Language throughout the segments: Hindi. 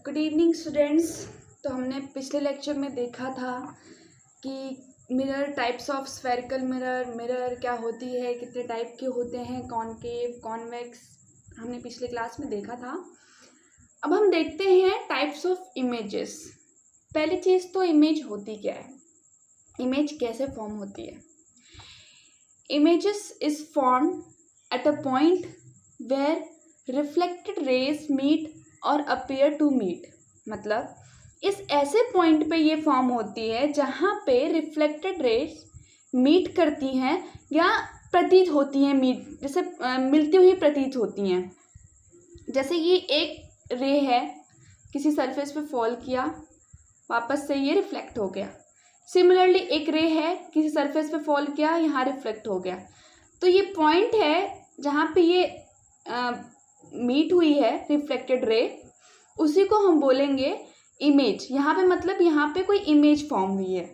Good evening students. तो हमने पिछले लेक्चर में देखा था कि mirror types of spherical mirror क्या होती है, कितने टाइप के होते हैं, कॉनकेव कॉन्वेक्स, हमने पिछले क्लास में देखा था। अब हम देखते हैं टाइप्स ऑफ इमेजेस। पहली चीज़ तो इमेज होती क्या है, इमेज कैसे फॉर्म होती है। Images is form at a point where reflected rays meet और अपीयर टू मीट। मतलब इस ऐसे पॉइंट पे ये फॉर्म होती है जहाँ पे रिफ्लेक्टेड रेज मीट करती हैं या प्रतीत होती हैं, मीट जैसे मिलती हुई प्रतीत होती हैं। जैसे ये एक रे है, किसी सरफेस पे फॉल किया, वापस से ये रिफ्लेक्ट हो गया। सिमिलरली एक रे है, किसी सरफेस पे फॉल किया, यहाँ रिफ्लेक्ट हो गया। तो ये पॉइंट है जहाँ पे ये मीट हुई है रिफ्लेक्टेड रे, उसी को हम बोलेंगे इमेज। यहाँ पे मतलब यहाँ पे कोई इमेज फॉर्म हुई है।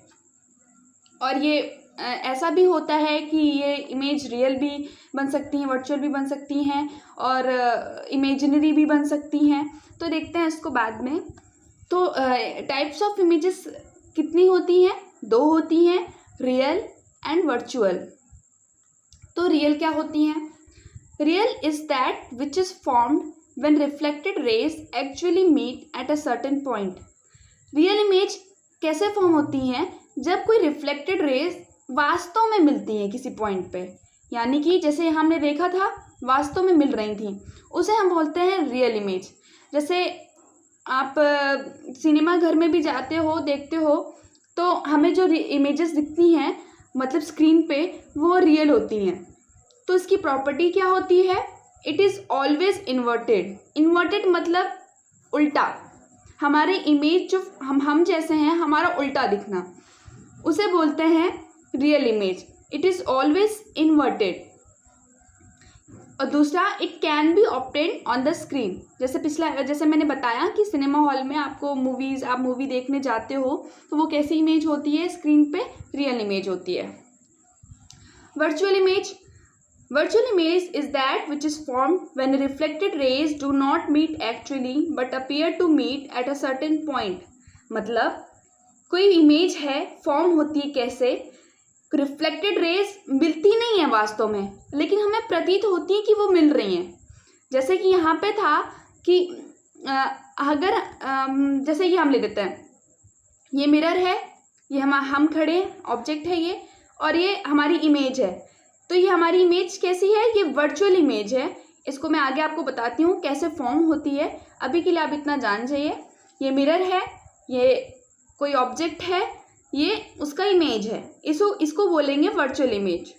और ये ऐसा भी होता है कि ये इमेज रियल भी बन सकती हैं, वर्चुअल भी बन सकती हैं और इमेजिनरी भी बन सकती हैं। तो देखते हैं इसको बाद में। तो टाइप्स ऑफ इमेजेस कितनी होती हैं? दो होती हैं, रियल एंड वर्चुअल। तो रियल क्या होती हैं? Real is that which is formed when reflected rays actually meet at a certain point। Real image कैसे फॉर्म होती हैं? जब कोई रिफ्लेक्टेड रेज वास्तव में मिलती हैं किसी पॉइंट पे, यानी कि जैसे हमने देखा था वास्तव में मिल रही थी, उसे हम बोलते हैं रियल इमेज। जैसे आप सिनेमा घर में भी जाते हो, देखते हो, तो हमें जो इमेजेस दिखती हैं मतलब स्क्रीन पे, वो रियल होती हैं। तो इसकी प्रॉपर्टी क्या होती है? It is always inverted. Inverted मतलब उल्टा, हमारे इमेज जो हम जैसे हैं, हमारा उल्टा दिखना, उसे बोलते हैं real image. It is always inverted. और दूसरा, it can be obtained on the screen. जैसे मैंने बताया कि सिनेमा हॉल में आप मूवी देखने जाते हो, तो वो कैसी इमेज होती है? स्क्रीन पे रियल इमेज होती है। Virtual image is that which is formed when reflected rays do not meet actually but appear to meet at a certain point। मतलब कोई इमेज है, फॉर्म होती है कैसे? रिफ्लेक्टेड रेज मिलती नहीं है वास्तव में, लेकिन हमें प्रतीत होती है कि वो मिल रही हैं। जैसे कि यहाँ पे था कि अगर जैसे ये हम ले लेते हैं, ये मिरर है, ये हम खड़े ऑब्जेक्ट है ये, और ये हमारी इमेज है। तो ये हमारी इमेज कैसी है? ये वर्चुअल इमेज है। इसको मैं आगे आपको बताती हूँ कैसे फॉर्म होती है। अभी के लिए आप इतना जान जाइए, ये मिरर है, ये कोई ऑब्जेक्ट है, ये उसका इमेज है, इसको बोलेंगे वर्चुअल इमेज।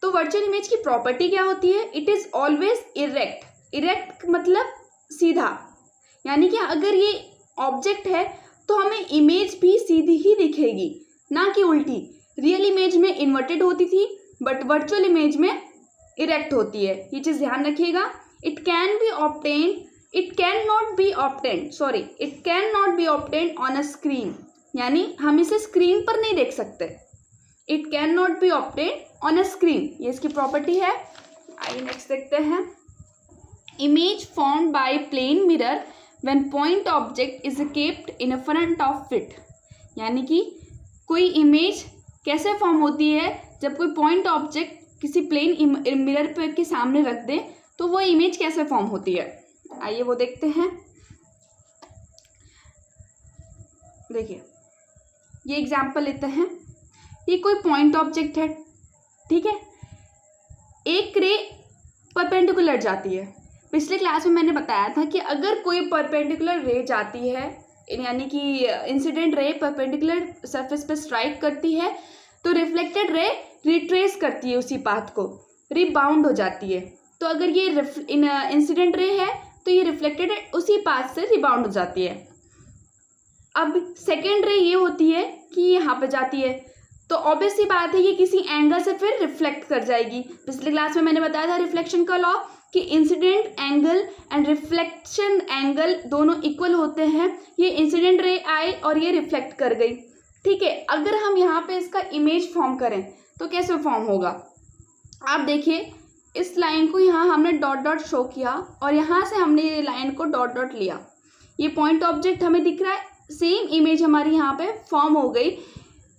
तो वर्चुअल इमेज की प्रॉपर्टी क्या होती है? It is always erect. Erect मतलब सीधा, यानी कि अगर ये ऑब्जेक्ट है तो हमें इमेज भी सीधी ही दिखेगी, ना कि उल्टी। रियल इमेज में इन्वर्टेड होती थी, बट वर्चुअल इमेज में इरेक्ट होती है। ये चीज़ ध्यान रखिएगा। It can not be obtained on a screen, यानी हम इसे स्क्रीन पर नहीं देख सकते। It can not be obtained on a screen, ये इसकी प्रॉपर्टी है। आइए नेक्स्ट देखते हैं। Image formed by plane mirror when point object is kept in front of it. यानी कि कोई इमेज कैसे फॉर्म होती है? जब कोई पॉइंट ऑब्जेक्ट किसी प्लेन मिरर पे के सामने रख दे, तो वो इमेज कैसे फॉर्म होती है। आइए वो देखते हैं। देखिए ये एग्जाम्पल लेते हैं। ये कोई पॉइंट ऑब्जेक्ट है, ठीक है, एक रे परपेंडिकुलर जाती है। पिछले क्लास में मैंने बताया था कि अगर कोई परपेंडिकुलर रे जाती है, यानी कि इंसिडेंट रे परपेंडिकुलर सरफेस पे स्ट्राइक करती है, तो रिफ्लेक्टेड रे रिट्रेस करती है उसी पाथ को, रिबाउंड हो जाती है। तो अगर ये इंसिडेंट रे है तो ये रिफ्लेक्टेड उसी पाथ से रिबाउंड हो जाती है। अब सेकेंड रे ये होती है कि यहाँ पे जाती है, तो ऑब्वियस सी बात है ये किसी एंगल से फिर रिफ्लेक्ट कर जाएगी। पिछले क्लास में मैंने बताया था रिफ्लेक्शन का लॉ कि incident angle and reflection angle दोनों इक्वल होते हैं। ये इंसिडेंट रे आई और ये रिफ्लेक्ट कर गई, ठीक है। अगर हम यहाँ पे इसका इमेज फॉर्म करें तो कैसे फॉर्म होगा? आप देखिए, इस लाइन को यहाँ हमने डॉट डॉट शो किया और यहाँ से हमने ये लाइन को डॉट डॉट लिया। ये पॉइंट ऑब्जेक्ट हमें दिख रहा है, सेम इमेज हमारी यहाँ पे फॉर्म हो गई।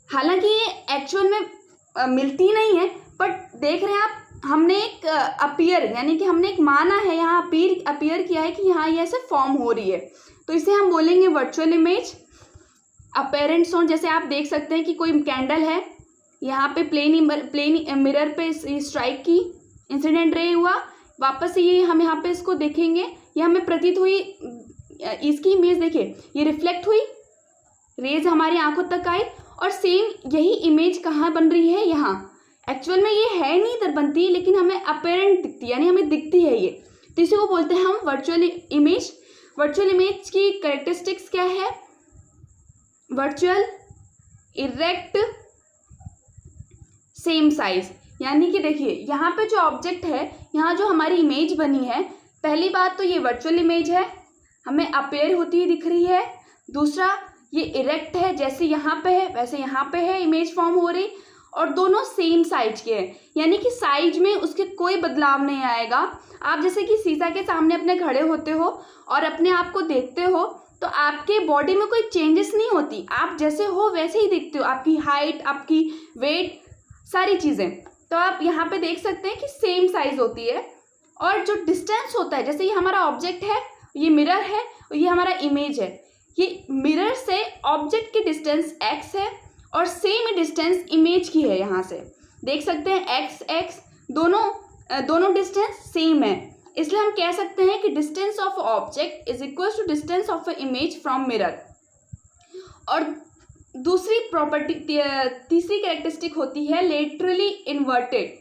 हालांकि ये एक्चुअल में मिलती नहीं है, बट देख रहे हैं आप, हमने एक अपीयर यानी कि हमने एक माना है, यहाँ अपीयर किया है कि यहाँ ये ऐसे फॉर्म हो रही है, तो इसे हम बोलेंगे वर्चुअल इमेज। अपेरेंट सोर्स, जैसे आप देख सकते हैं कि कोई कैंडल है, यहाँ पे प्लेन मिरर पे स्ट्राइक की, इंसिडेंट रे हुआ, वापस से ये हम यहाँ पे इसको देखेंगे, ये हमें प्रतीत हुई, इसकी इमेज देखिए, ये रिफ्लेक्ट हुई, रेज हमारी आंखों तक आई, और सेम यही इमेज कहाँ बन रही है, यहाँ। एक्चुअल में ये है नहीं इधर बनती, लेकिन हमें अपेरेंट दिखती है, यानी हमें दिखती है ये, तो इसी को बोलते हैं हम वर्चुअल इमेज। वर्चुअल इमेज की कैरेक्टरिस्टिक्स क्या है? Virtual, erect, same size. यानी कि देखिए यहाँ पे जो ऑब्जेक्ट है, यहाँ जो हमारी इमेज बनी है, पहली बात तो ये वर्चुअल इमेज है, हमें अपेयर होती हुई दिख रही है। दूसरा, ये इरेक्ट है, जैसे यहाँ पे है वैसे यहाँ पे है, इमेज फॉर्म हो रही, और दोनों सेम साइज के हैं, यानी कि साइज में उसके कोई बदलाव नहीं आएगा। आप जैसे कि शीशा के सामने अपने खड़े होते हो और अपने आप को देखते हो, तो आपके बॉडी में कोई चेंजेस नहीं होती, आप जैसे हो वैसे ही दिखते हो, आपकी हाइट, आपकी वेट, सारी चीज़ें। तो आप यहाँ पे देख सकते हैं कि सेम साइज होती है। और जो डिस्टेंस होता है, जैसे ये हमारा ऑब्जेक्ट है, ये मिरर है, और ये हमारा इमेज है, ये मिरर से ऑब्जेक्ट की डिस्टेंस x है और सेम डिस्टेंस इमेज की है। यहाँ से देख सकते हैं x दोनों डिस्टेंस सेम है, इसलिए हम कह सकते हैं कि distance of object is equal to distance of a image from mirror. और दूसरी प्रॉपर्टी, तीसरी कैरेक्टरिस्टिक होती है लेटरली इन्वर्टेड।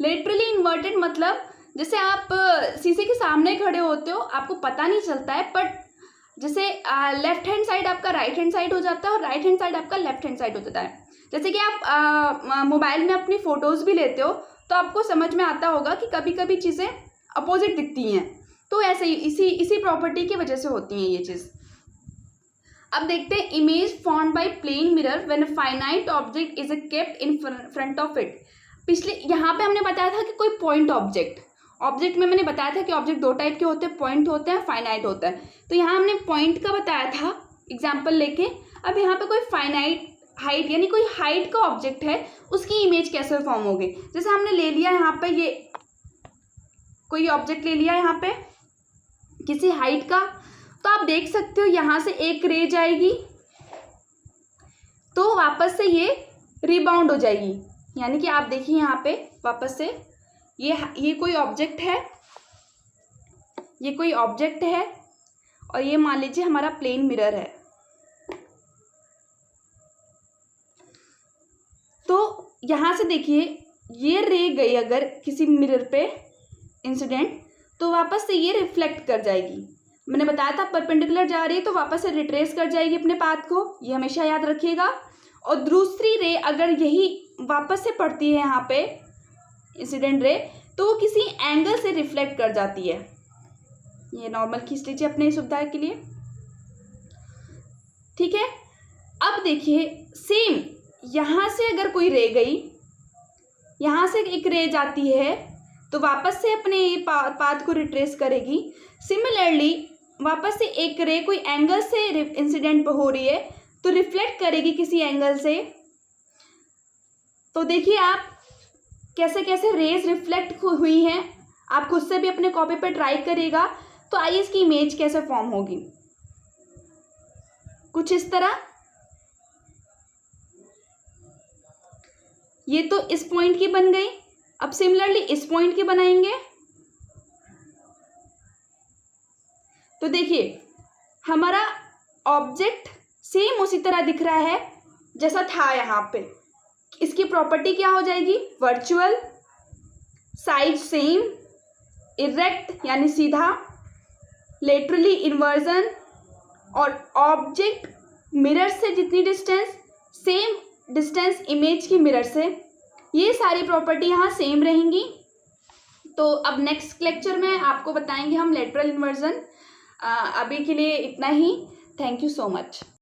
लेटरली इन्वर्टेड मतलब जैसे आप शीशे के सामने खड़े होते हो, आपको पता नहीं चलता है, बट जैसे लेफ्ट हैंड साइड आपका राइट हैंड साइड हो जाता है और राइट हैंड साइड आपका लेफ्ट हैंड साइड हो जाता है। जैसे कि आप मोबाइल में अपनी फ़ोटोज़ भी लेते हो, तो आपको समझ में आता होगा कि कभी कभी चीज़ें अपोजिट दिखती हैं, तो ऐसे ही इसी प्रॉपर्टी की वजह से होती हैं ये चीज़। अब देखते हैं, image formed by plane mirror when a finite object is kept in front of it. पिछले यहाँ पे हमने बताया था कि कोई पॉइंट ऑब्जेक्ट में मैंने बताया था कि ऑब्जेक्ट दो टाइप के होते हैं, पॉइंट होते हैं, फाइनाइट होता है। तो यहाँ हमने पॉइंट का बताया था एग्जाम्पल लेके। अब यहाँ पे कोई फाइनाइट हाइट यानी कोई हाइट का ऑब्जेक्ट है, उसकी इमेज कैसे फॉर्म होगी? जैसे हमने ले लिया यहाँ पे, ये कोई ऑब्जेक्ट ले लिया यहाँ पे किसी हाइट का, तो आप देख सकते हो यहाँ से एक रे जाएगी, तो वापस से ये रिबाउंड हो जाएगी। यानी कि आप देखिए यहाँ पे वापस से ये कोई ऑब्जेक्ट है, ये कोई ऑब्जेक्ट है, और ये मान लीजिए हमारा प्लेन मिरर है। तो यहाँ से देखिए ये रे गई अगर किसी मिरर पे इंसिडेंट, तो वापस से ये रिफ्लेक्ट कर जाएगी। मैंने बताया था परपेंडिकुलर जा रही है तो वापस से रिट्रेस कर जाएगी अपने पाथ को, ये हमेशा याद रखिएगा। और दूसरी रे अगर यही वापस से पड़ती है यहाँ पे इंसिडेंट रे, तो वो किसी एंगल से रिफ्लेक्ट कर जाती है। ये नॉर्मल खींच लीजिए अपने सुविधा के लिए, ठीक है। अब देखिए सेम यहाँ से अगर कोई रे गई, यहाँ से एक रे जाती है तो वापस से अपने पाथ को रिट्रेस करेगी। सिमिलरली वापस से एक रे कोई एंगल से इंसिडेंट हो रही है तो रिफ्लेक्ट करेगी किसी एंगल से। तो देखिए आप कैसे कैसे रेज रिफ्लेक्ट हुई हैं, आप खुद से भी अपने कॉपी पे ट्राई करिएगा। तो आइए इसकी इमेज कैसे फॉर्म होगी, कुछ इस तरह। ये तो इस पॉइंट की बन गई, अब सिमिलरली इस पॉइंट की बनाएंगे। तो देखिए हमारा ऑब्जेक्ट सेम उसी तरह दिख रहा है जैसा था यहाँ पे। इसकी प्रॉपर्टी क्या हो जाएगी? वर्चुअल, साइज सेम, इरेक्ट यानी सीधा, लेटरली इन्वर्जन, और ऑब्जेक्ट मिरर से जितनी डिस्टेंस सेम डिस्टेंस इमेज की मिरर से, ये सारी प्रॉपर्टी यहाँ सेम रहेंगी। तो अब नेक्स्ट लेक्चर में आपको बताएंगे हम लेटरल इन्वर्जन। अभी के लिए इतना ही। Thank you so much.